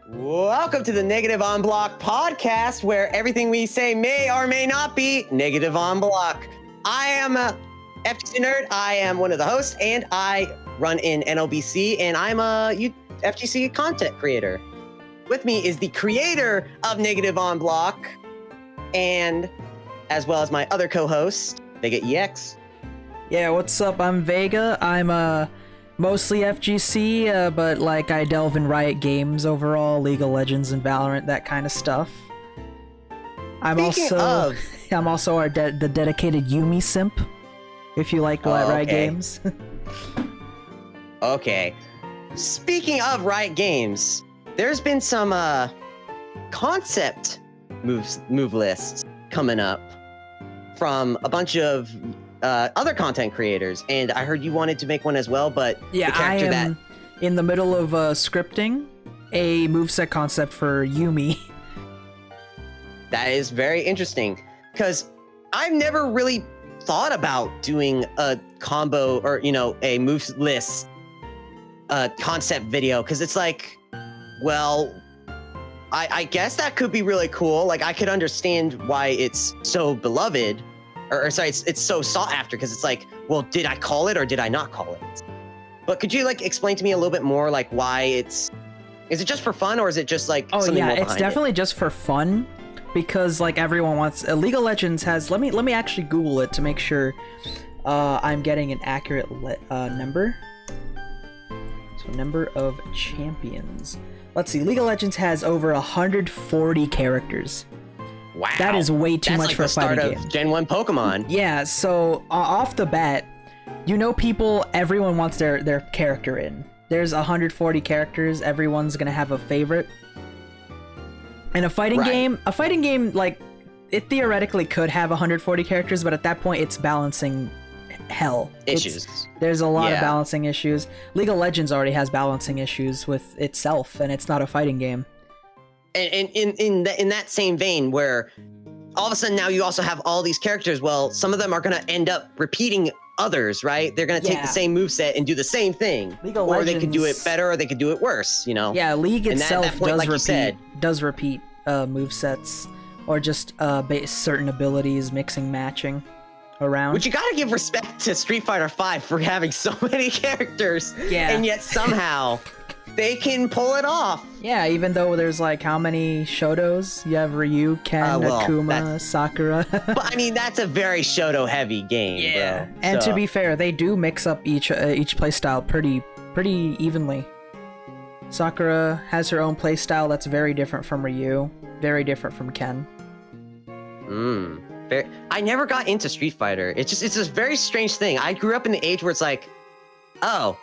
Welcome to the Negative on Block podcast, where everything we say may or may not be negative on block. I am a FGC-Nerd. I am one of the hosts, and I run in NOBP, and I'm a FGC content creator. With me is the creator of Negative on Block, and as well as my other co-host, Vega EX. Yeah, what's up? I'm Vega. I'm mostly FGC, but like I delve in Riot games overall, League of Legends and Valorant, that kind of stuff. I'm also the dedicated Yuumi simp, if you like Riot games. Okay. Speaking of Riot games, there's been some concept move lists coming up from a bunch of other content creators, and I heard you wanted to make one as well, but yeah, I am in the middle of scripting a moveset concept for Yuumi. That is very interesting, because I've never really thought about doing a combo or, you know, a move list concept video, because it's like, well, I guess that could be really cool. Like, I could understand why it's so beloved, or sorry, it's so sought after, because it's like, well, did I call it or did I not call it? But could you like explain to me a little bit more, like why is it just for fun, or is it just like something more behind it? It's definitely just for fun, because like everyone wants. League of Legends has. Let me actually Google it to make sure I'm getting an accurate number. So number of champions. Let's see. League of Legends has over 140 characters. Wow, that is way too much like for a fighting game. That's like the start of Gen 1 Pokemon. Yeah, so off the bat, you know, everyone wants their character in. There's 140 characters. Everyone's gonna have a favorite. In a fighting game, like it theoretically could have 140 characters, but at that point, it's balancing hell. Issues. There's a lot of balancing issues. League of Legends already has balancing issues with itself, and it's not a fighting game. And in that same vein, where all of a sudden now you also have all these characters, well, some of them are going to end up repeating others, right? They're going to take the same moveset and do the same thing. Or they could do it better, or they could do it worse, you know? Yeah, League itself does repeat movesets, or just certain abilities, mixing, matching around. Which you got to give respect to Street Fighter V for having so many characters, and yet somehow they can pull it off. Yeah, even though there's like how many Shotos? You have Ryu, Ken, Akuma, Sakura. But I mean, that's a very Shoto-heavy game, bro. And to be fair, they do mix up each playstyle pretty evenly. Sakura has her own playstyle that's very different from Ryu, very different from Ken. I never got into Street Fighter. It's a very strange thing. I grew up in the age where it's like, oh,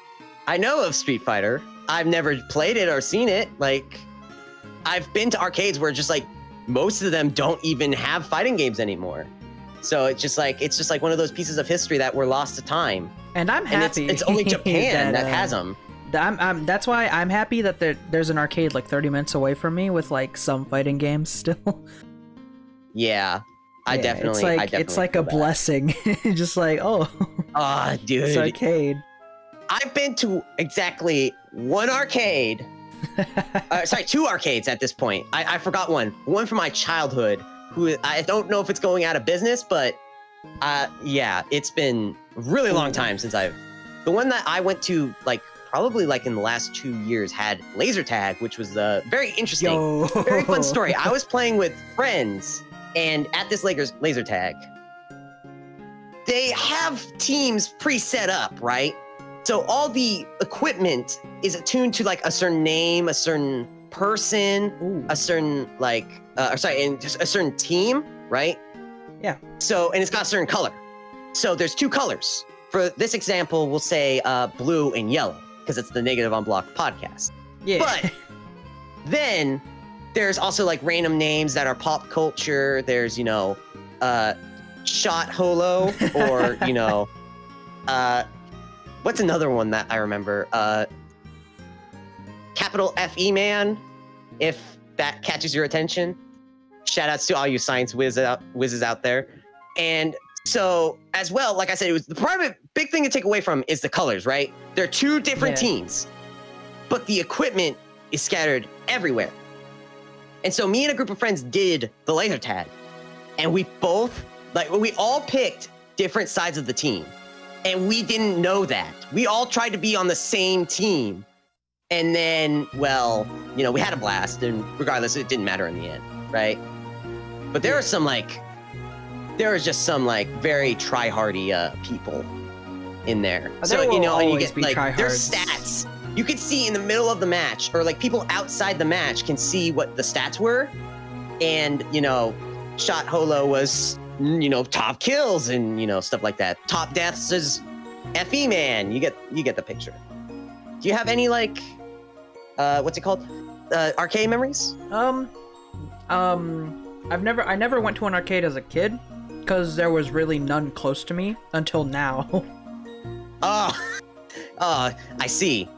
I know of Street Fighter. I've never played it or seen it. Like, I've been to arcades where just like most of them don't even have fighting games anymore. So it's just like one of those pieces of history that were lost to time. And I'm happy. It's only Japan that has them. That's why I'm happy that there's an arcade like 30 minutes away from me with like some fighting games still. Yeah, I definitely. It's like a blessing. Just like, oh, dude, it's arcade. I've been to exactly one arcade. Sorry, two arcades at this point. I forgot one. One from my childhood, who I don't know if it's going out of business, but yeah, it's been a really long time since the one that I went to, like, probably like in the last 2 years, had laser tag, which was very interesting, very fun story. I was playing with friends, and at this laser tag, they have teams pre-set up, right? So all the equipment is attuned to like a certain name, a certain person, a certain and just a certain team, right? Yeah. So, and it's got a certain color. So there's two colors. For this example, we'll say blue and yellow, because it's the Negative on Block podcast. Yeah. But then there's also like random names that are pop culture. There's, you know, Shot Holo, or, you know, what's another one that I remember? Capital FE Man, if that catches your attention. Shout outs to all you science whizzes out there. And so, as well, like I said, it was the big thing to take away from is the colors, right? They're two different teams, but the equipment is scattered everywhere. And so me and a group of friends did the laser tag, and we both, like, we all picked different sides of the team, and we didn't know that. We all tried to be on the same team, and then, well, you know, we had a blast, and regardless, it didn't matter in the end, right? But there was just some like very try-hardy people in there. So, you know, and you get like their stats. You could see in the middle of the match, or like people outside the match can see what the stats were. And, you know, Shot Holo was, you know, top kills and, you know, stuff like that. Top deaths is FE man. You get the picture. Do you have any like, what's it called? Arcade memories? I never went to an arcade as a kid because there was really none close to me until now. I see.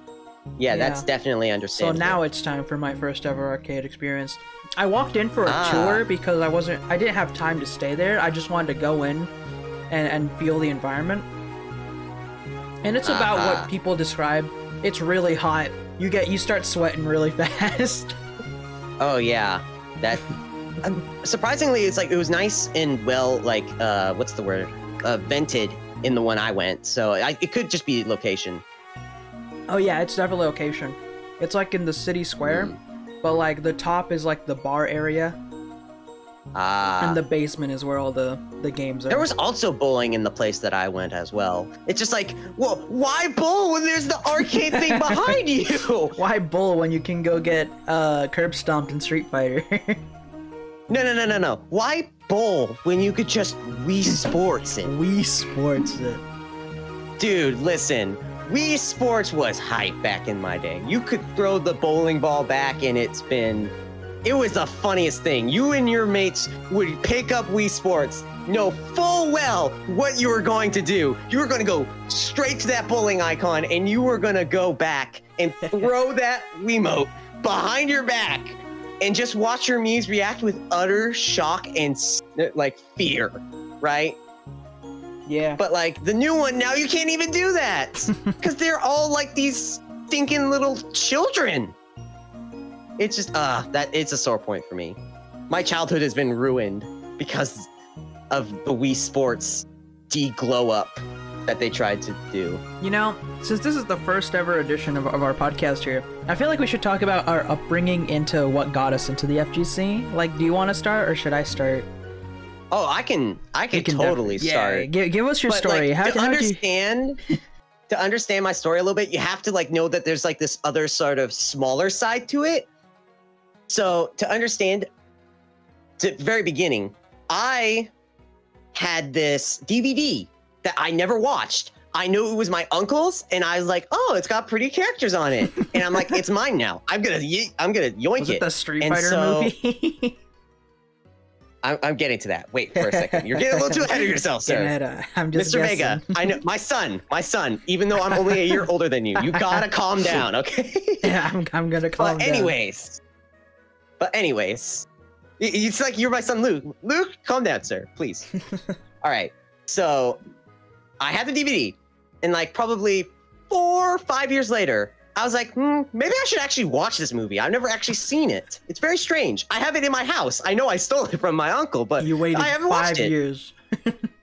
Yeah, that's definitely understandable. So now it's time for my first ever arcade experience. I walked in for a tour because I didn't have time to stay there. I just wanted to go in and feel the environment. And it's about what people describe. It's really hot. You start sweating really fast. Oh yeah, that. Surprisingly, it's like it was nice and well, like what's the word? Vented in the one I went. So it could just be location. Oh yeah, it's definitely location. It's like in the city square, but like the top is like the bar area. And the basement is where all the games are. There was also bowling in the place that I went as well. It's just like, well, why bowl when there's the arcade thing behind you? Why bowl when you can go get curb stomped in Street Fighter? No. Why bowl when you could just Wii Sports it? Wii Sports it. Dude, listen. Wii Sports was hype back in my day. You could throw the bowling ball back and it was the funniest thing. You and your mates would pick up Wii Sports, know full well what you were going to do. You were going to go straight to that bowling icon and you were going to go back and throw that Wiimote behind your back and just watch your Mii's react with utter shock and like fear, right? Yeah. But like the new one now, you can't even do that because they're all like these stinking little children. It's just it's a sore point for me. My childhood has been ruined because of the Wii Sports de-glow up that they tried to do. You know, since this is the first ever edition of our podcast here, I feel like we should talk about our upbringing into what got us into the FGC. Like, do you want to start or should I start? Oh, I can totally start. Yeah, give us your story. Like, to understand my story a little bit, you have to like know that there's like this other sort of smaller side to it. So to understand, to the very beginning, I had this DVD that I never watched. I knew it was my uncle's, and I was like, "Oh, it's got pretty characters on it," and I'm like, "It's mine now. I'm gonna yoink it." Was it the Street Fighter movie? I'm getting to that. Wait for a second. You're getting a little too ahead of yourself, sir. I'm just Mr. Vega, I know my son. Even though I'm only a year older than you, you gotta calm down, okay? Yeah, I'm gonna calm down. But anyways, it's like you're my son, Luke. Luke, calm down, sir, please. All right. So I had the DVD, and like probably 4 or 5 years later, I was like, maybe I should actually watch this movie. I've never actually seen it. It's very strange. I have it in my house. I know I stole it from my uncle, but I haven't watched it. 5 years.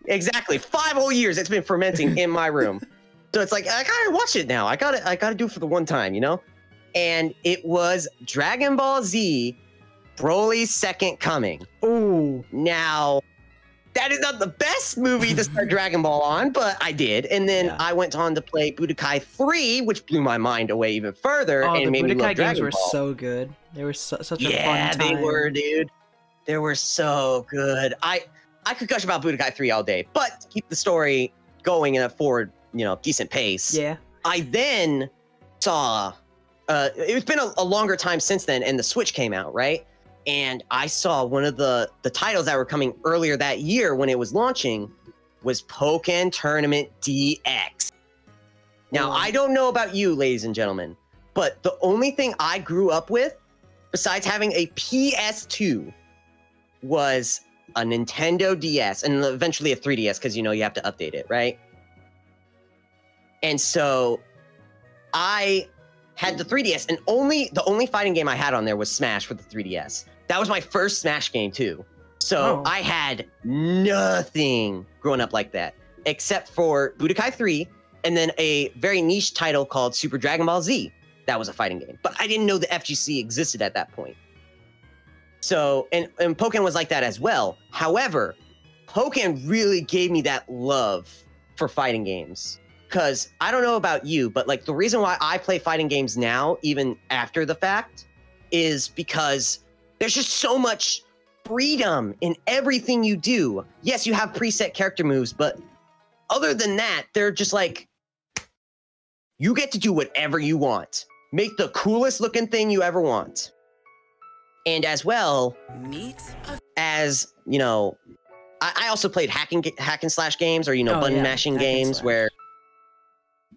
Exactly, 5 whole years. It's been fermenting in my room. So it's like I gotta watch it now. I gotta do it for the one time, you know. And it was Dragon Ball Z, Broly's Second Coming. Ooh. Now, that is not the best movie to start Dragon Ball on, but I did. And then I went on to play Budokai 3, which blew my mind away even further and made me love Dragon Ball. The Budokai games were so good. They were such a fun time. Yeah, they were, dude. They were so good. I could gush about Budokai 3 all day, but to keep the story going in a forward, decent pace. Yeah. I then saw, it's been a longer time since then, and the Switch came out, right? And I saw one of the titles that were coming earlier that year when it was launching was Pokken Tournament DX. Now, I don't know about you, ladies and gentlemen, but the only thing I grew up with, besides having a PS2, was a Nintendo DS and eventually a 3DS because, you have to update it, right? And so I had the 3DS, and the only fighting game I had on there was Smash for the 3DS. That was my first Smash game too. So I had nothing growing up like that, except for Budokai 3, and then a very niche title called Super Dragon Ball Z. That was a fighting game, but I didn't know the FGC existed at that point. So, and Pokken was like that as well. However, Pokken really gave me that love for fighting games. Because I don't know about you, but like the reason why I play fighting games now, even after the fact, is because there's just so much freedom in everything you do. Yes, you have preset character moves, but other than that, they're just like, you get to do whatever you want. Make the coolest looking thing you ever want. And as well as, you know, I also played hack and slash games, or, you know, button mashing games where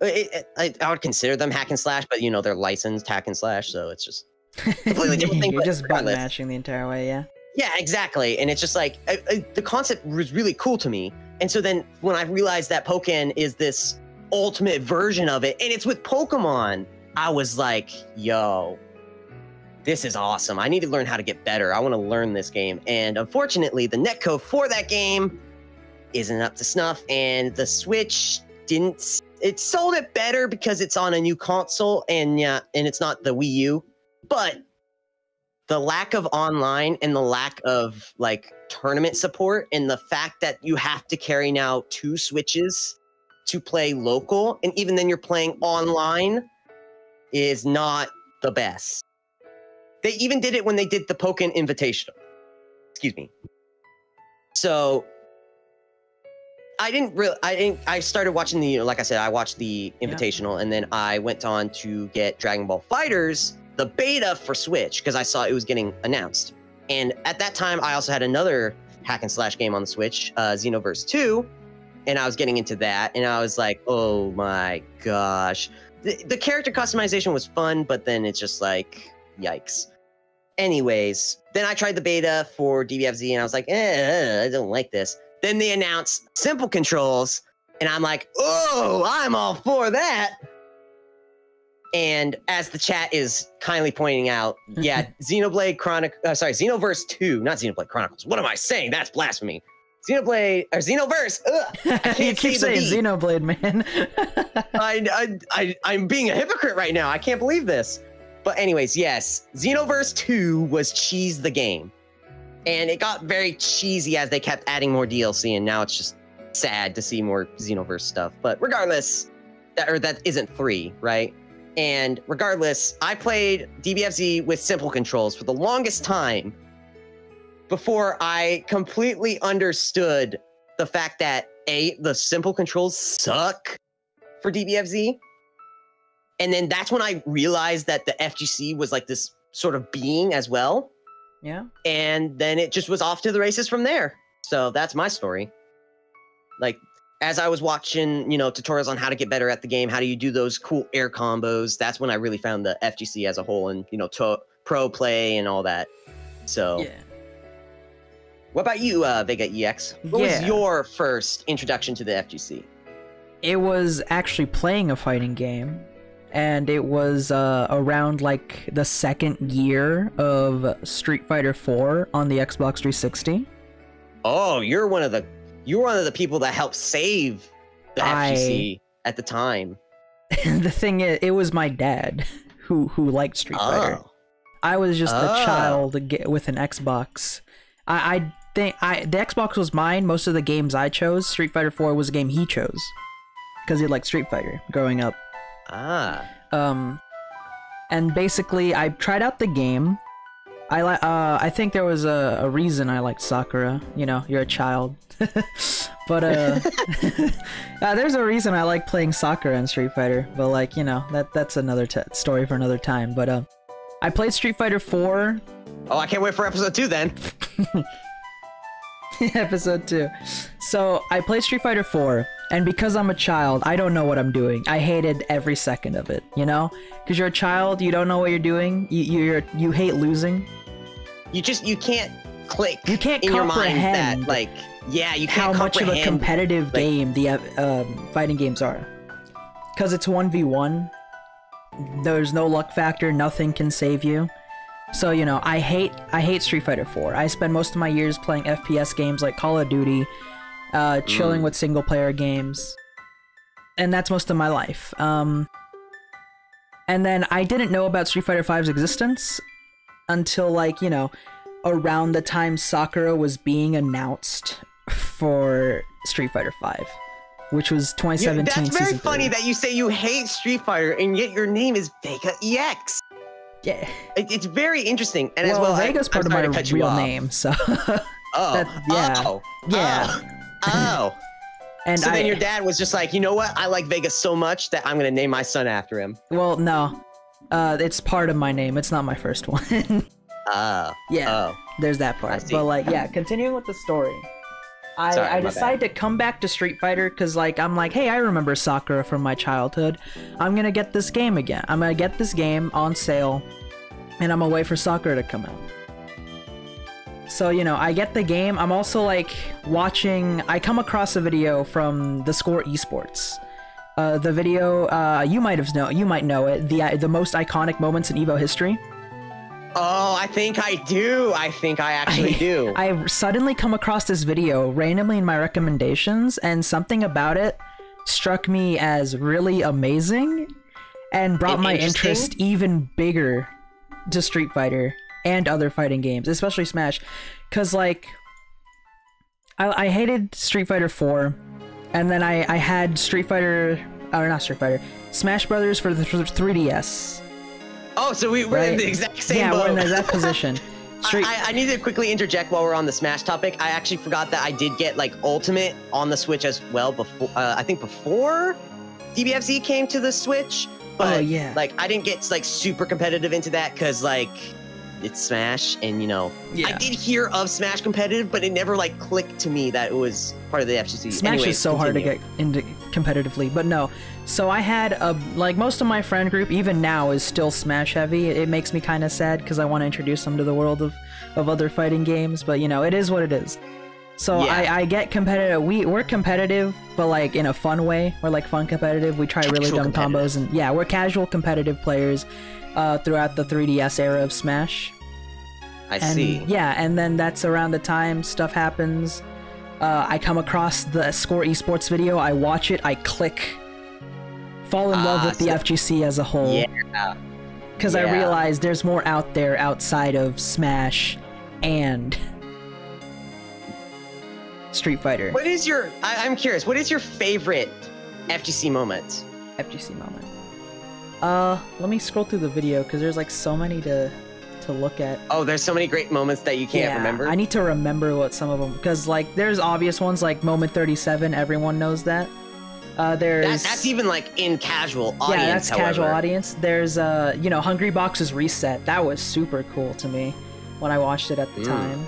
I would consider them hack and slash, but, you know, they're licensed hack and slash, so it's just completely different thing. You're just button mashing the entire way, yeah. Yeah, exactly. And it's just like, the concept was really cool to me. And so then when I realized that Pokken is this ultimate version of it, and it's with Pokemon, I was like, yo, this is awesome. I need to learn how to get better. I want to learn this game. And unfortunately, the netcode for that game isn't up to snuff, and the Switch didn't... It sold it better because it's on a new console, and yeah, and it's not the Wii U. But the lack of online and the lack of like tournament support, and the fact that you have to carry now 2 Switches to play local, and even then you're playing online, is not the best. They even did it when they did the Pokken Invitational. Excuse me. So I started watching the, like I said, I watched the Invitational, and then I went on to get Dragon Ball FighterZ, the beta for Switch, because I saw it was getting announced. And at that time, I also had another hack and slash game on the Switch, Xenoverse 2, and I was getting into that, and I was like, oh my gosh. The character customization was fun, but then it's just like, yikes. Anyways, then I tried the beta for DBFZ, and I was like, I don't like this. Then they announced simple controls, and I'm like, oh, I'm all for that. And as the chat is kindly pointing out, yeah, Xenoverse 2, not Xenoblade Chronicles. What am I saying? That's blasphemy. Xenoverse. Ugh, I can't you keep saying Xenoblade, man. I'm being a hypocrite right now. I can't believe this. But anyways, yes, Xenoverse 2 was Cheese the game. And it got very cheesy as they kept adding more DLC, and now it's just sad to see more Xenoverse stuff. But regardless, that isn't 3, right? And regardless, I played DBFZ with simple controls for the longest time before I completely understood the fact that the simple controls suck for DBFZ. And then that's when I realized that the FGC was like this sort of being as well. Yeah. And then it just was off to the races from there. So that's my story. Like, as I was watching, you know, tutorials on how to get better at the game, how do you do those cool air combos, that's when I really found the FGC as a whole, and, you know, pro play and all that. So, yeah. What about you, Vega EX? What was your first introduction to the FGC? It was actually playing a fighting game, and it was around like the second year of Street Fighter 4 on the Xbox 360. Oh, you're one of the people that helped save the FGC at the time. The thing is, it was my dad who liked Street Fighter. I was just a child with an Xbox. I think the Xbox was mine. Most of the games I chose, Street Fighter 4 was a game he chose because he liked Street Fighter growing up. And basically, I tried out the game. I think there was a reason I liked Sakura. You know, you're a child. But there's a reason I like playing Sakura in Street Fighter. But like, you know, that's another story for another time. But I played Street Fighter 4. Oh, I can't wait for episode 2 then. Episode 2. So I played Street Fighter 4, and because I'm a child, I don't know what I'm doing. I hated every second of it, you know? Because you're a child, you don't know what you're doing. You hate losing. You can't click. You can't in comprehend your mind that, like, yeah, you can't how much of a competitive game the fighting games are. Because it's 1v1, there's no luck factor, nothing can save you. So, you know, I hate Street Fighter 4. I spend most of my years playing FPS games like Call of Duty, chilling with single player games, and that's most of my life. And then I didn't know about Street Fighter V's existence until, like, you know, around the time Sakura was being announced for Street Fighter V, which was 2017. That's very Season funny 3. that you say you hate Street Fighter and yet your name is Vega EX. Yeah, It's very interesting. And well, as well, Vega's part of my real name, so Oh. And so then your dad was just like, you know what? I like Vega so much that I'm gonna name my son after him. Well, no, it's part of my name. It's not my first one. There's that part. But like, yeah, continuing with the story. I decided to come back to Street Fighter because, like, I'm like, hey, I remember Sakura from my childhood. I'm gonna get this game again. I'm gonna get this game on sale, and I'm gonna wait for Sakura to come out. So, you know, I get the game. I'm also, like, watching... I come across a video from the Score Esports. The video, you might know it. The most iconic moments in EVO history. Oh, I think I do. I think I actually do. I suddenly come across this video randomly in my recommendations, and something about it struck me as really amazing and brought my interest even bigger to Street Fighter and other fighting games, especially Smash. Because, like, I hated Street Fighter 4, and then I had Smash Brothers for the 3DS. Oh, so we're in the exact same boat. Yeah, we're in the exact position. I need to quickly interject while we're on the Smash topic. I actually forgot that I did get, like, Ultimate on the Switch as well before, I think before DBFZ came to the Switch. But, like, I didn't get, like, super competitive into that because, like, it's Smash, and, you know, I did hear of Smash competitive, but it never, like, clicked to me that it was part of the FGC. Smash is so hard to get into competitively, but no. So I had, like, most of my friend group, even now, is still Smash heavy. It makes me kind of sad, because I want to introduce them to the world of other fighting games, but, you know, it is what it is. So I get competitive. We're competitive, but, like, in a fun way. We're, like, fun competitive. We try really dumb combos, and, yeah, we're casual competitive players throughout the 3DS era of Smash. I see. Yeah, and then that's around the time stuff happens. I come across the Score Esports video, I watch it, I click, fall in love with the FGC as a whole. Yeah. Because I realize there's more out there outside of Smash and Street Fighter. What is your... I'm curious, what is your favorite FGC moment? FGC moment. Let me scroll through the video, because there's, like, so many to look at. Oh, there's so many great moments that you can't remember? I need to remember what some of them... Because, like, there's obvious ones, like Moment 37, everyone knows that. That's even, like, in casual audience, yeah, that's casual audience. There's, you know, Hungry Box's Reset. That was super cool to me when I watched it at the time.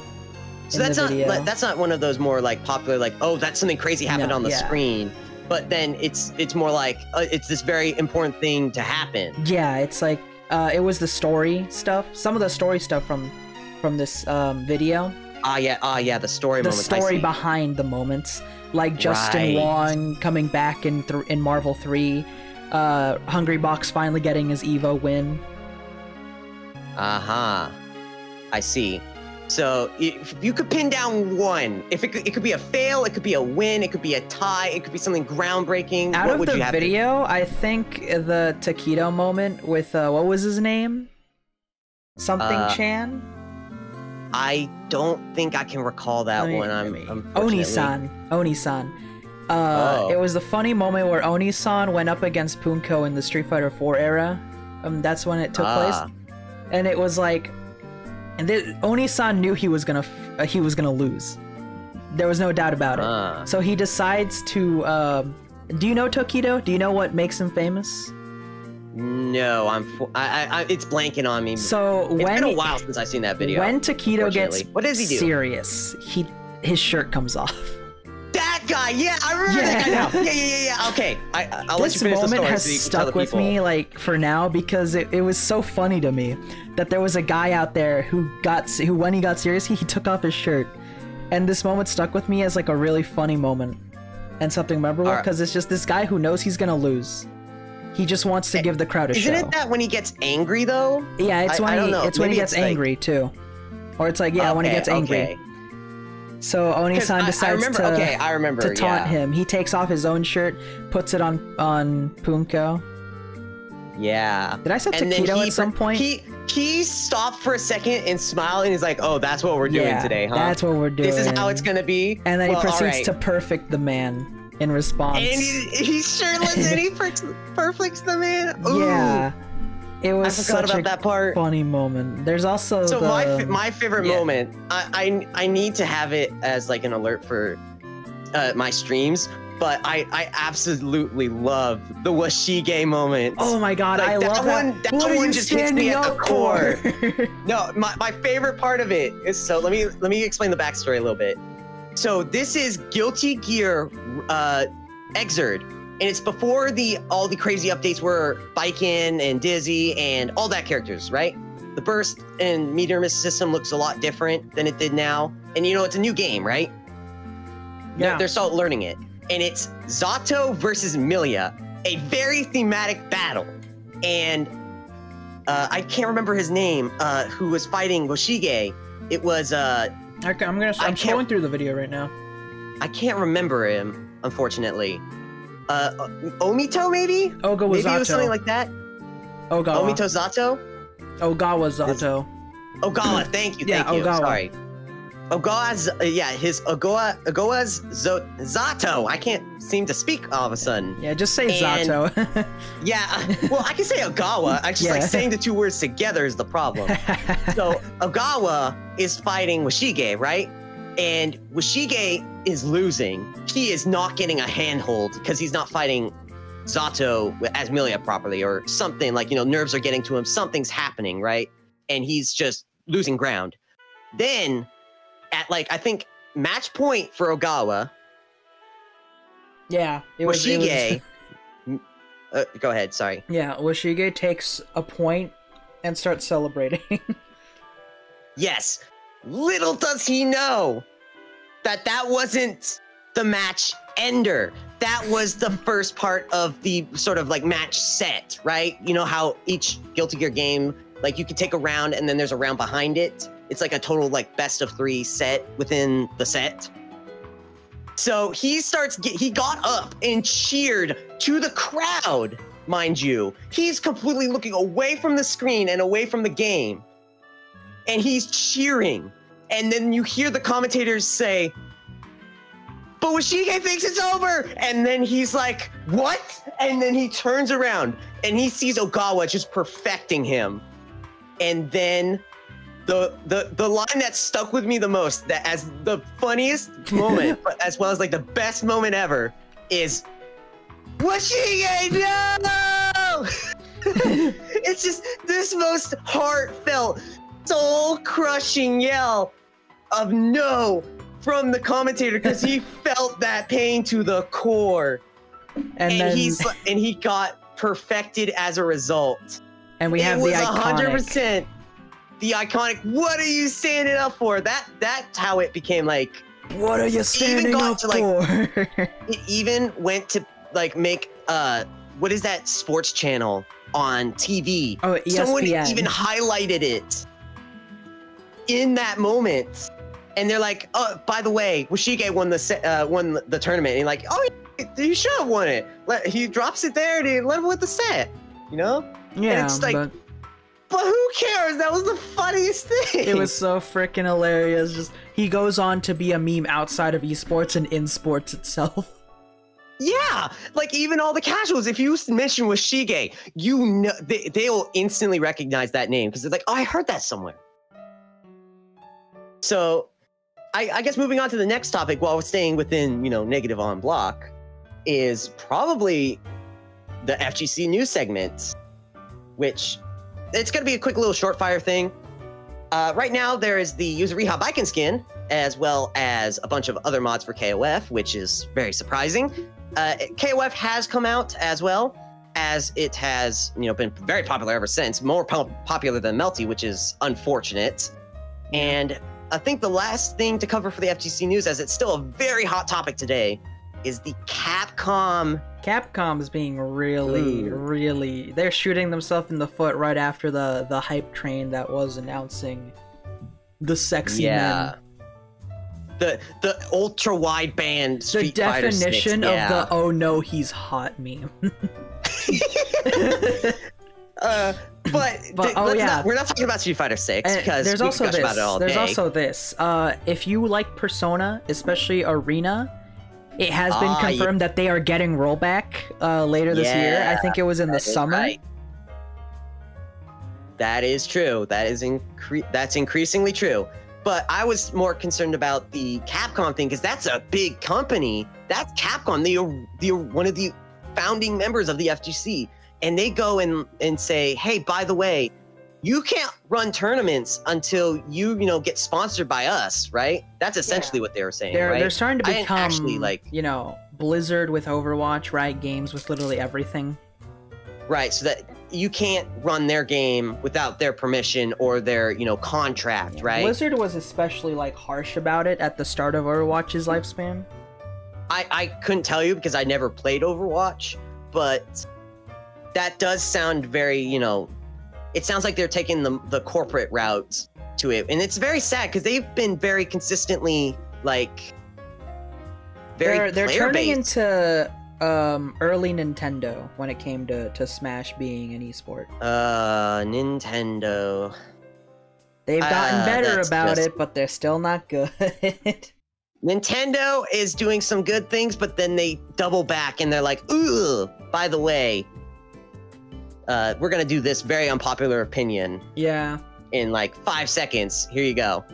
So that's not one of those more, like, popular, like, oh, that's something crazy happened on the screen. But then it's more like, it's this very important thing to happen. Yeah, it's like, it was the story stuff. Some of the story stuff from this video. The story moments. The story behind the moments. Like Justin Wong coming back in Marvel 3. Hungry Box finally getting his EVO win. I see. So if you could pin down one, if it could be a fail, it could be a win, it could be a tie, it could be something groundbreaking. Out of the video, I think the Taquito moment with what was his name? Something Chan. I don't think I can recall that one. Oni-san. It was the funny moment where Oni-san went up against Punko in the Street Fighter 4 era. That's when it took place, and it was like. And Oni-san knew he was gonna lose. There was no doubt about it. So he decides to. Do you know Taquito? Do you know what makes him famous? No, it's blanking on me. So it's been a while since I've seen that video. When Taquito gets what does he do? Serious, his shirt comes off. That guy, yeah, I remember that guy now. Yeah. Okay, I'll let you finish the story. This moment has stuck with me, like, for now, because it was so funny to me that there was a guy out there who when he got serious, he took off his shirt, and this moment stuck with me as, like, a really funny moment and something memorable, because it's just this guy who knows he's gonna lose. He just wants to give the crowd a show. Isn't it that when he gets angry though? Yeah, it's when he gets angry too. Or it's like, yeah, when he gets angry. Okay. So Oni-san decides to taunt him. He takes off his own shirt, puts it on Punko. Yeah. Did I say Taquito at some point? He stopped for a second and smiled, and he's like, "Oh, that's what we're doing today, huh? That's what we're doing. This is how it's gonna be." And then he proceeds to perfect the man in response. And he's shirtless and he perfects the man. Ooh. Yeah. It was such about that part. Funny moment. There's also my favorite moment. I need to have it as like an alert for my streams, but I absolutely love the Washige moment. Oh my god, like, I love that. That one just hits me at the core. No, my favorite part of it is, so let me explain the backstory a little bit. So this is Guilty Gear Xrd. And it's before all the crazy updates were Baiken and Dizzy and all that characters, right? The burst and meter miss system looks a lot different than it did now. And you know, it's a new game, right? Yeah. They're still learning it. And it's Zato versus Milia, a very thematic battle. And I can't remember his name, who was fighting Washige. It was I'm scrolling through the video right now. I can't remember him, unfortunately. Omito, maybe? Ogawa maybe Zato. It was something like that. Ogawa. Omito Zato? Ogawa Zato. Ogawa, thank you, thank you. Ogawa. Sorry. Ogawa's, his Ogawa's Zato. I can't seem to speak all of a sudden. Yeah, just say Zato. Yeah, well, I can say Ogawa. I just like saying the two words together is the problem. So Ogawa is fighting Washige, right? And Washige is losing. He is not getting a handhold because he's not fighting Zato as Milia properly or something, like, you know, nerves are getting to him. Something's happening, right? And he's just losing ground. Then at like, I think match point for Ogawa. Yeah. Washige. Go ahead, sorry. Yeah, Washige takes a point and starts celebrating. Yes. Little does he know that wasn't the match ender. That was the first part of the sort of like match set, right? You know how each Guilty Gear game, like you can take a round and then there's a round behind it. It's like a total like best of 3 set within the set. So he got up and cheered to the crowd, mind you. He's completely looking away from the screen and away from the game. And he's cheering. And then you hear the commentators say, "But Washige thinks it's over!" And then he's like, "What?" And then he turns around and he sees Ogawa just perfecting him. And then the line that stuck with me the most, that as the funniest moment, but as well as like the best moment ever, is Washige, no! It's just this most heartfelt, soul-crushing yell of no from the commentator because he felt that pain to the core, and he got perfected as a result. And we have the iconic. 100% the iconic. What are you standing up for? That's how it became like. What are you standing up for? It even went to like make what is that sports channel on TV? Oh, ESPN. Someone even highlighted it in that moment, and they're like, "Oh, by the way, Washige won the tournament." And like, "Oh, you should have won it." He drops it there and let him win the set. You know? Yeah. And it's like, but who cares? That was the funniest thing. It was so freaking hilarious. Just he goes on to be a meme outside of esports and in sports itself. Yeah, like even all the casuals, if you mention Washige, you know they'll instantly recognize that name because they're like, "Oh, I heard that somewhere." So, I guess moving on to the next topic, while we're staying within, you know, negative on block, is probably the FGC news segment, which it's going to be a quick little short fire thing. Right now, there is the Yuzuriha Baiken skin, as well as a bunch of other mods for KOF, which is very surprising. KOF has come out as well, as it has, you know, been very popular ever since, more popular than Melty, which is unfortunate. And I think the last thing to cover for the FGC news, as it's still a very hot topic today, is the Capcom. Capcom is being really, they're shooting themselves in the foot right after the hype train that was announcing the sexy men. The ultra wideband Street Fighter 6. The definition of the "oh no, he's hot" meme. But we're not talking about Street Fighter 6 because there's we also can gush about it all day. There's also this. If you like Persona, especially Arena, it has been confirmed that they are getting rollback later this year. I think it was in the summer. Right. That is true. That's increasingly true. But I was more concerned about the Capcom thing because that's a big company. That's Capcom, the one of the founding members of the FGC. And they go and say, hey, by the way, you can't run tournaments until you get sponsored by us, right? That's essentially what they were saying. They're starting to become Blizzard with Overwatch, Riot Games with literally everything. Right, so that you can't run their game without their permission or their contract, right? Blizzard was especially harsh about it at the start of Overwatch's lifespan. I couldn't tell you because I never played Overwatch, but that does sound very, it sounds like they're taking the corporate route to it. And it's very sad because they've been very consistently, very They're turning into early Nintendo when it came to Smash being an esport. Nintendo. They've gotten better about it, but they're still not good. Nintendo is doing some good things, but then they double back and they're like, ooh, by the way, we're gonna do this very unpopular opinion. Yeah. In 5 seconds. Here you go.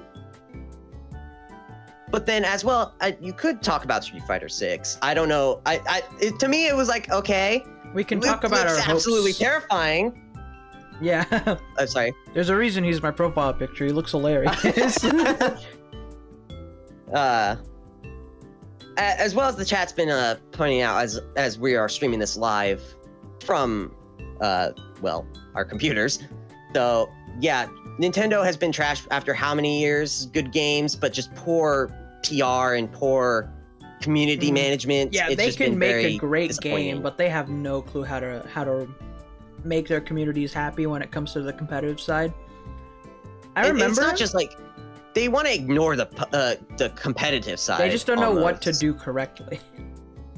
But then as well, you could talk about Street Fighter 6. I don't know. To me, it was okay. We can talk about our hopes. Absolutely terrifying. Yeah. I'm sorry. There's a reason he's my profile picture. He looks hilarious. As well as the chat's been pointing out as we are streaming this live from our computers. So yeah, Nintendo has been trashed after how many years? Good games, but just poor PR and poor community management. Yeah, they can make a great game, but they have no clue how to make their communities happy when it comes to the competitive side. I remember it's not just they want to ignore the competitive side. They just don't know what to do correctly.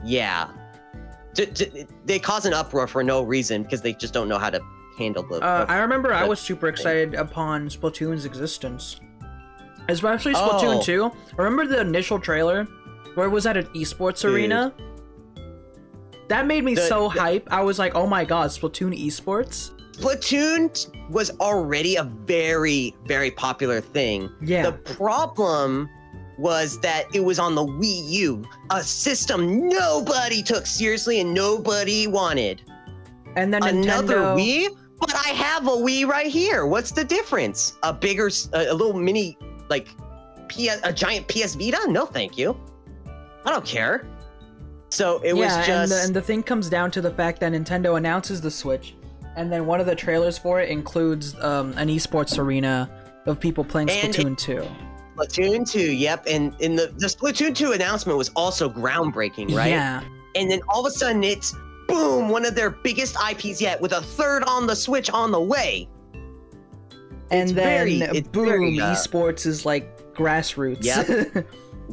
Yeah. They cause an uproar for no reason because they just don't know how to handle the I remember I was super excited upon Splatoon's existence. Especially Splatoon 2. Remember the initial trailer where it was at an esports arena? That made me so hype. I was like, oh my god, Splatoon esports? Splatoon was already a very, very popular thing. Yeah. The problem was that it was on the Wii U, a system nobody took seriously and nobody wanted. And then another Nintendo... Wii? But I have a Wii right here. What's the difference? A little mini, a giant PS Vita? No, thank you. I don't care. So it was just... and the thing comes down to the fact that Nintendo announces the Switch, and then one of the trailers for it includes an esports arena of people playing Splatoon 2. Splatoon 2, yep. And in the Splatoon 2 announcement was also groundbreaking, right? Yeah. And then all of a sudden it's, boom, one of their biggest IPs yet with a third on the Switch on the way. And then, boom, esports is grassroots.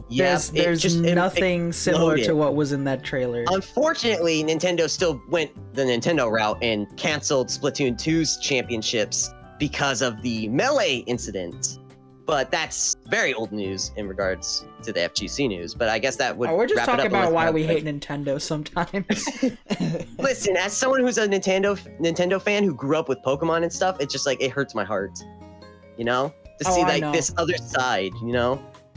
Yep. There's nothing similar to what was in that trailer. Unfortunately, Nintendo still went the Nintendo route and canceled Splatoon 2's championships because of the Melee incident. But that's very old news in regards to the FGC news. But I guess that would we're just wrap it talking up about why we hate Nintendo sometimes. Listen, as someone who's a Nintendo fan who grew up with Pokemon and stuff, it's just it hurts my heart, to see this other side,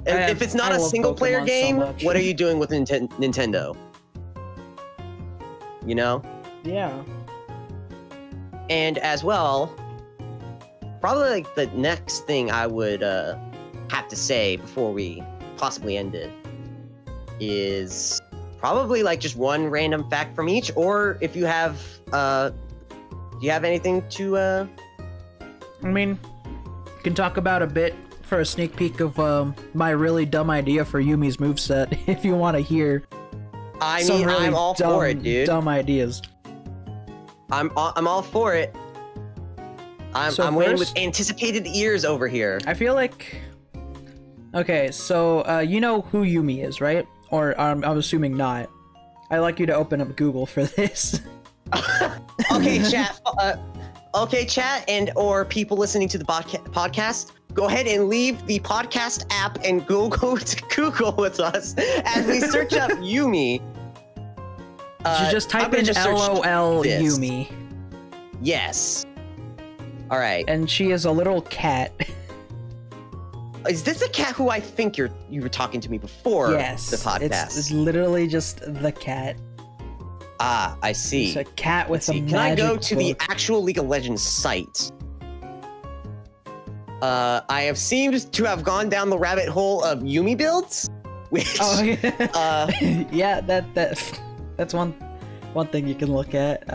If it's not a single player game, what are you doing with Nintendo? Yeah. And as well, probably the next thing I would have to say before we possibly end it is probably just one random fact from each, or if you have do you have anything to I mean, you can talk about a bit for a sneak peek of my really dumb idea for Yuumi's moveset if you want to hear. I mean, really I'm all for it, dude. Dumb ideas. I'm all for it. I'm waiting with anticipated ears over here. I feel like... Okay, so, you know who Yuumi is, right? Or, I'm assuming not. I'd like you to open up Google for this. Okay, chat. Okay, chat, and or people listening to the podcast, go ahead and leave the podcast app and go to Google with us as we search up Yuumi. You just type in LOL Yuumi. Yes. All right. And she is a little cat. Is this a cat who I think you were talking to me before the podcast? It's literally just the cat. Ah, I see. It's a cat with a magic Can I go to book. the actual League of Legends site? I have seemed to have gone down the rabbit hole of Yuumi builds, which yeah, that's one thing you can look at.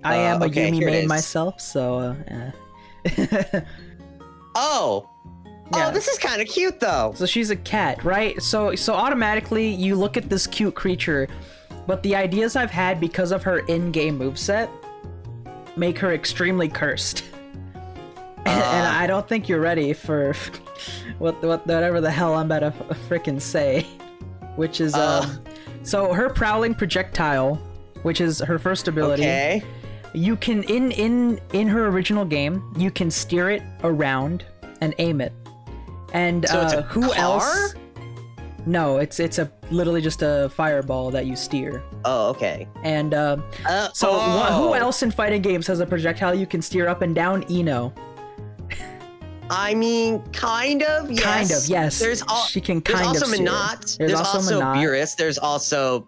I am a Yuumi main myself, so Oh, this is kind of cute though. So she's a cat, right? So automatically you look at this cute creature, but the ideas I've had because of her in-game moveset make her extremely cursed. And I don't think you're ready for whatever the hell I'm about to frickin' say, which is so her prowling projectile, which is her first ability. Okay. You can in her original game, you can steer it around and aim it. And so it's a who car? else? No, it's literally just a fireball that you steer. Oh, okay. And who else in fighting games has a projectile you can steer up and down? Eno. I mean, kind of, yes. Kind of, yes. She can kind of steer. There's also Beerus.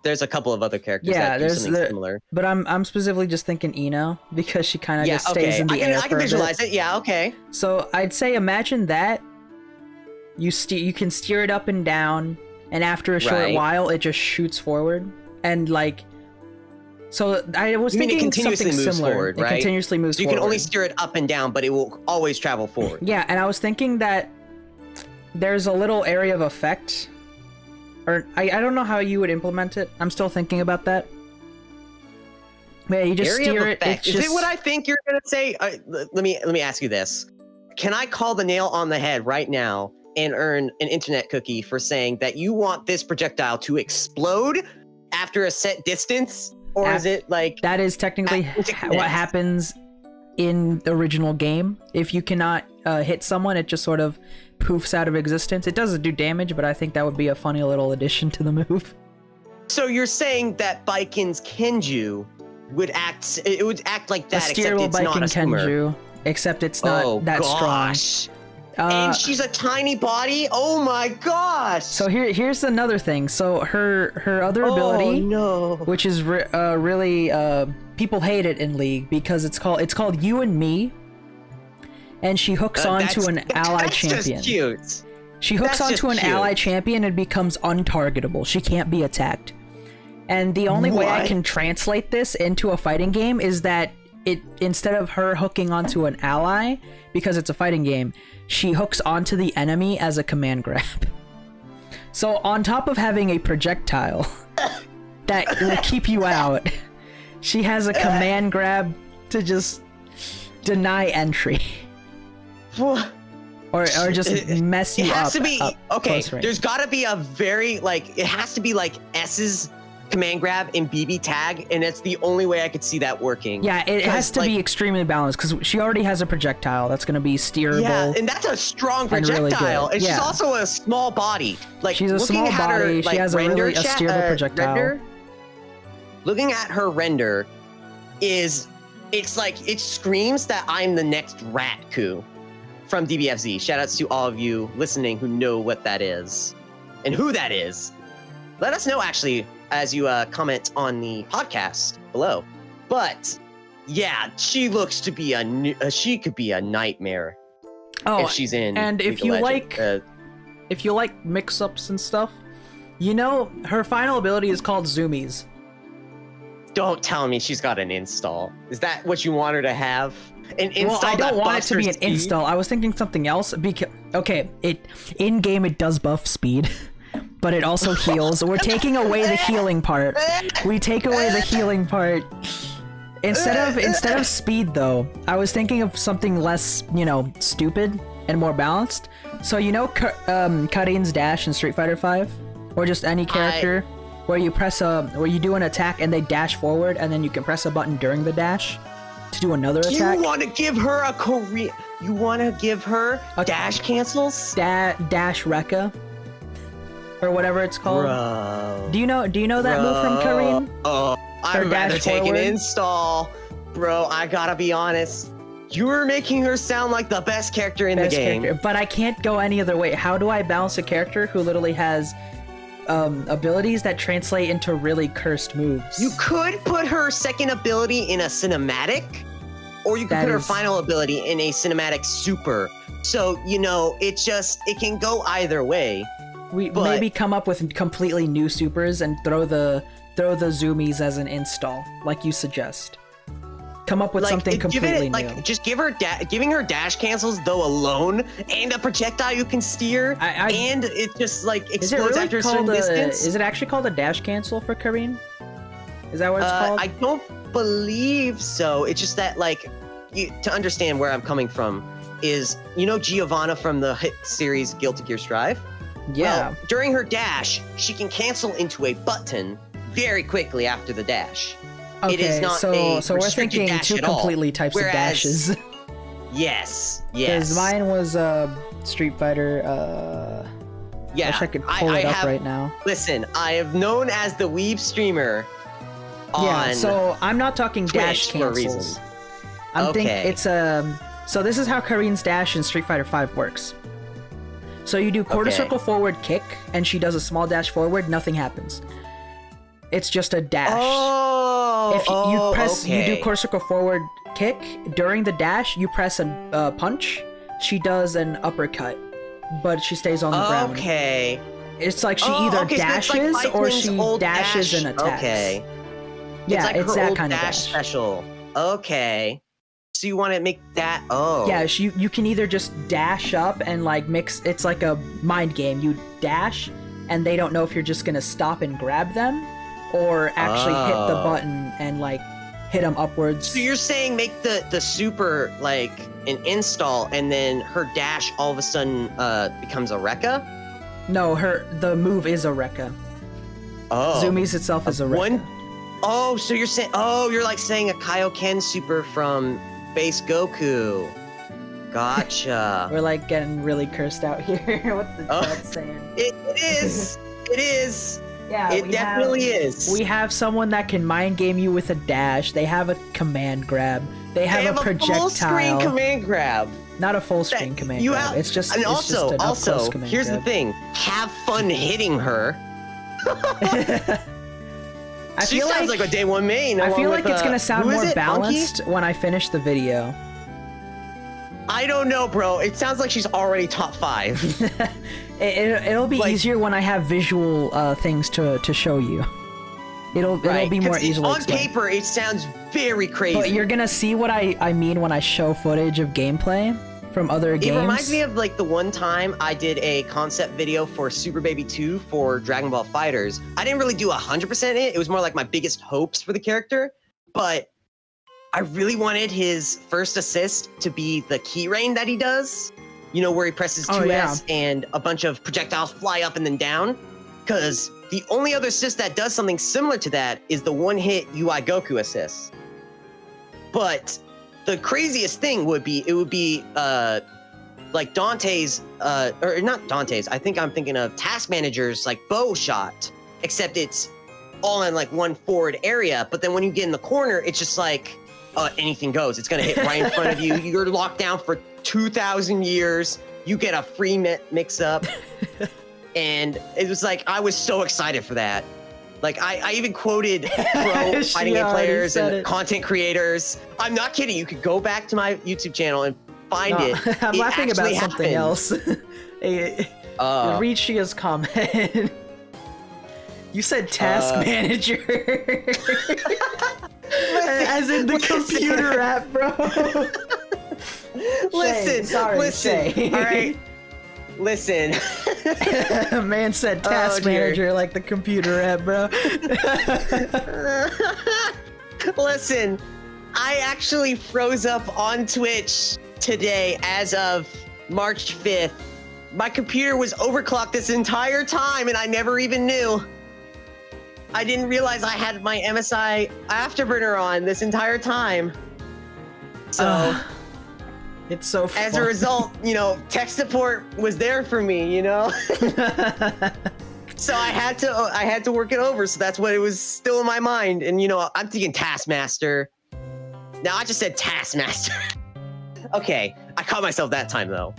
There's a couple of other characters that do something similar. But I'm specifically just thinking Eno because she kind of just stays in the air. I can visualize it. Yeah, okay. So I'd say imagine that. You can steer it up and down, and after a short while, it just shoots forward. And like, so I was thinking something similar. Forward, right? It continuously moves forward. You can only steer it up and down, but it will always travel forward. Yeah, and I was thinking that there's a little area of effect, or I don't know how you would implement it. I'm still thinking about that. Yeah, you just steer it. Is it what I think you're gonna say? Let me ask you this: can I call the nail on the head right now and earn an internet cookie for saying that you want this projectile to explode after a set distance? Or is it like... That is technically what happens in the original game. If you cannot hit someone, it just sort of poofs out of existence. It doesn't do damage, but I think that would be a funny little addition to the move. So you're saying that Baiken's Kenju would act... It would act like that, except it's not a Kenju, except it's not that strong. And she's a tiny body. Oh my gosh! So here's another thing. So her other ability, which is really people hate it in League because it's called You and Me, and she hooks onto an ally champion. That's just cute. She hooks onto an ally champion and becomes untargetable. She can't be attacked. And the only way I can translate this into a fighting game is that instead of her hooking onto an ally, because it's a fighting game, she hooks onto the enemy as a command grab. So on top of having a projectile that will keep you out, she has a command grab to just deny entry. Or just mess you up. It has to be okay. There's got to be a very it has to be like S's command grab and BB tag, and it's the only way I could see that working. Yeah, it has to be extremely balanced because she already has a projectile that's going to be steerable. Yeah, and that's a strong projectile. And she's also a small body. Like she's a small body. She has a steerable projectile. Looking at her render, it screams that I'm the next Ratku from DBFZ. Shoutouts to all of you listening who know what that is and who that is. Let us know actually as you comment on the podcast below. But yeah, she looks to be she could be a nightmare if she's in. And if you like mix-ups and stuff, you know her final ability is called Zoomies. Don't tell me she's got an install. Is that what you want her to have? An install? Well, I don't want it to be an install. I was thinking something else because in game it does buff speed. but it also heals. We're taking away the healing part. We take away the healing part. Instead of speed, though, I was thinking of something less, you know, stupid and more balanced. So you know, Karin's dash in Street Fighter V, or just any character, where you do an attack and they dash forward, and then you can press a button during the dash to do another attack. You want to give her a Korean? You want to give her dash cancels? Dash Rekka, or whatever it's called. Bro. Do you know that move from Karin? Oh, I'd rather take an install, bro. I gotta be honest. You're making her sound like the best character in the game. But I can't go any other way. How do I balance a character who literally has abilities that translate into really cursed moves? You could put her second ability in a cinematic, or you could put her final ability in a cinematic super. So, you know, it can go either way. We maybe come up with completely new supers and throw the zoomies as an install, like you suggest. Come up with something completely new. Just giving her dash cancels though alone, and a projectile you can steer, and it just like explodes after a certain distance. Is it actually called a dash cancel for Karin? Is that what it's called? I don't believe so. It's just that to understand where I'm coming from is, you know, Giovanna from the hit series Guilty Gear Strive? Yeah. Well, during her dash, she can cancel into a button very quickly after the dash. Okay, it is not so we're thinking two completely types of dashes. Yes. Because mine was Street Fighter. Yeah, I wish I could pull it up right now. Listen, I have known as the Weeb streamer. Yeah, so I'm not talking dash cancels. I'm thinking it's so this is how Karin's dash in Street Fighter V works. So you do quarter circle forward kick, and she does a small dash forward. Nothing happens. It's just a dash. If you do quarter circle forward kick during the dash, you press a punch. She does an uppercut, but she stays on the ground. Okay. It's like she either dashes or she dashes and attacks. Okay. Yeah, it's that old kind of dash dash. Special. Okay. So you want to make that? Oh. Yeah, you can either just dash up and like mix. It's like a mind game. You dash, and they don't know if you're just gonna stop and grab them, or actually hit the button and like hit them upwards. So you're saying make the super like an install, and then her dash all of a sudden becomes a Rekka? No, the move is a Rekka. Oh. Zoomies itself is a Rekka. Oh, so you're saying you're like saying a Kaioken super from Base Goku. Gotcha. We're like getting really cursed out here. What's the chat saying? It is. It is. Yeah, it definitely is. We have someone that can mind game you with a dash. They have a command grab. They have a projectile. Full screen command grab. Not a full screen command grab. It's just and it's just an up-close command here's grab. the thing. Have fun hitting her. She sounds like a day one main. I feel like it's gonna sound more balanced when I finish the video. I don't know, bro. It sounds like she's already top 5. It'll be easier when I have visual things to show you. It'll be more easily on paper, it sounds very crazy. But you're gonna see what I mean when I show footage of gameplay from other games. It reminds me of like the one time I did a concept video for Super Baby 2 for Dragon Ball FighterZ. I didn't really do 100% it. It was more like my biggest hopes for the character, but I really wanted his first assist to be the key rain that he does. You know, where he presses 2S and a bunch of projectiles fly up and then down. Because the only other assist that does something similar to that is the one-hit UI Goku assist. But the craziest thing would be, like Dante's, or not Dante's, I think I'm thinking of Task Manager's like bow shot, except it's all in like one forward area. But then when you get in the corner, it's just like, anything goes. It's gonna hit right in front of you. You're locked down for 2,000 years. You get a free mix-up. And it was like, I was so excited for that. Like, I even quoted pro fighting game players and content creaters. I'm not kidding. You could go back to my YouTube channel and find it. I'm laughing about something else. Read Shia's comment. You said Task Manager. As in the computer app, bro. Listen, all right. Listen. Man said task manager like the computer app, bro. Listen, I actually froze up on Twitch today as of March 5th. My computer was overclocked this entire time and I never even knew. I didn't realize I had my MSI Afterburner on this entire time. So, it's so fun. As a result, you know, tech support was there for me, you know? So I had to work it over. So that's what it was still in my mind. And, you know, I'm thinking Taskmaster. Now I just said Taskmaster. Okay, I caught myself that time though.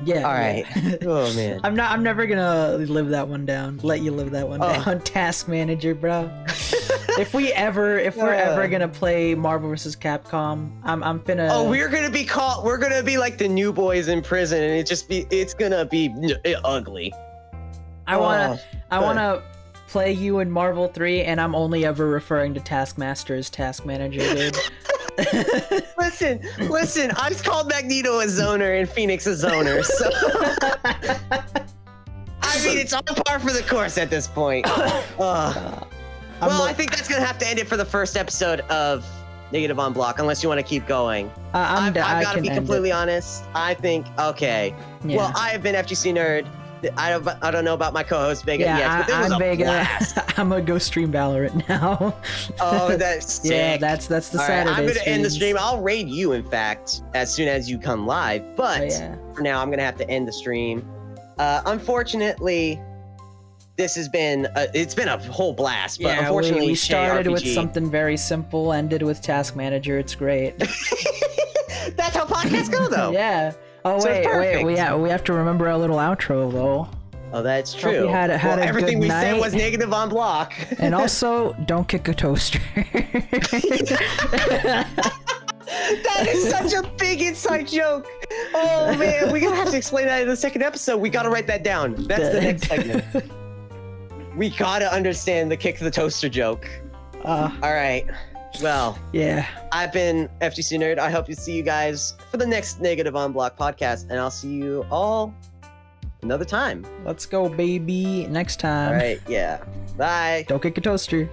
Yeah. All right. Yeah. Oh man. I'm never gonna live that one down. Let you live that one down. Task manager, bro. If we're ever gonna play Marvel vs. Capcom, I'm finna. Oh, we're gonna be like the new boys in prison, and it's gonna be ugly. I wanna play you in Marvel 3, and I'm only ever referring to Taskmaster as Task Manager, dude. Listen, I just called Magneto a zoner and Phoenix a zoner, so I mean it's on par for the course at this point. Well, I think that's gonna have to end it for the first episode of Negative on Block, unless you want to keep going. I've got to be completely honest. I think okay. Yeah. Well, I have been FGC-Nerd. I don't know about my co-host Vega yet, but it was a Vega. blast. I'm gonna go stream Valorant now. Oh, that's sick. Yeah, that's the Saturday. I'm gonna end the stream. I'll raid you, in fact, as soon as you come live. But for now, I'm gonna have to end the stream. Unfortunately, this has been it's been a whole blast. But unfortunately, we started with something very simple, ended with Task Manager. It's great. That's how podcasts go, though. Yeah. Oh so wait, we have to remember our little outro though. Oh, that's true. We had everything we said was Negative on Block. And also, don't kick a toaster. That is such a big inside joke. Oh man, we're gonna have to explain that in the second episode. We gotta write that down. That's the next segment. We gotta understand the kick the toaster joke. All right. Well, yeah. I've been FGC-Nerd. I hope to see you guys for the next Negative on Block podcast, and I'll see you all another time. Let's go, baby. Next time. All right. Yeah. Bye. Don't kick a toaster.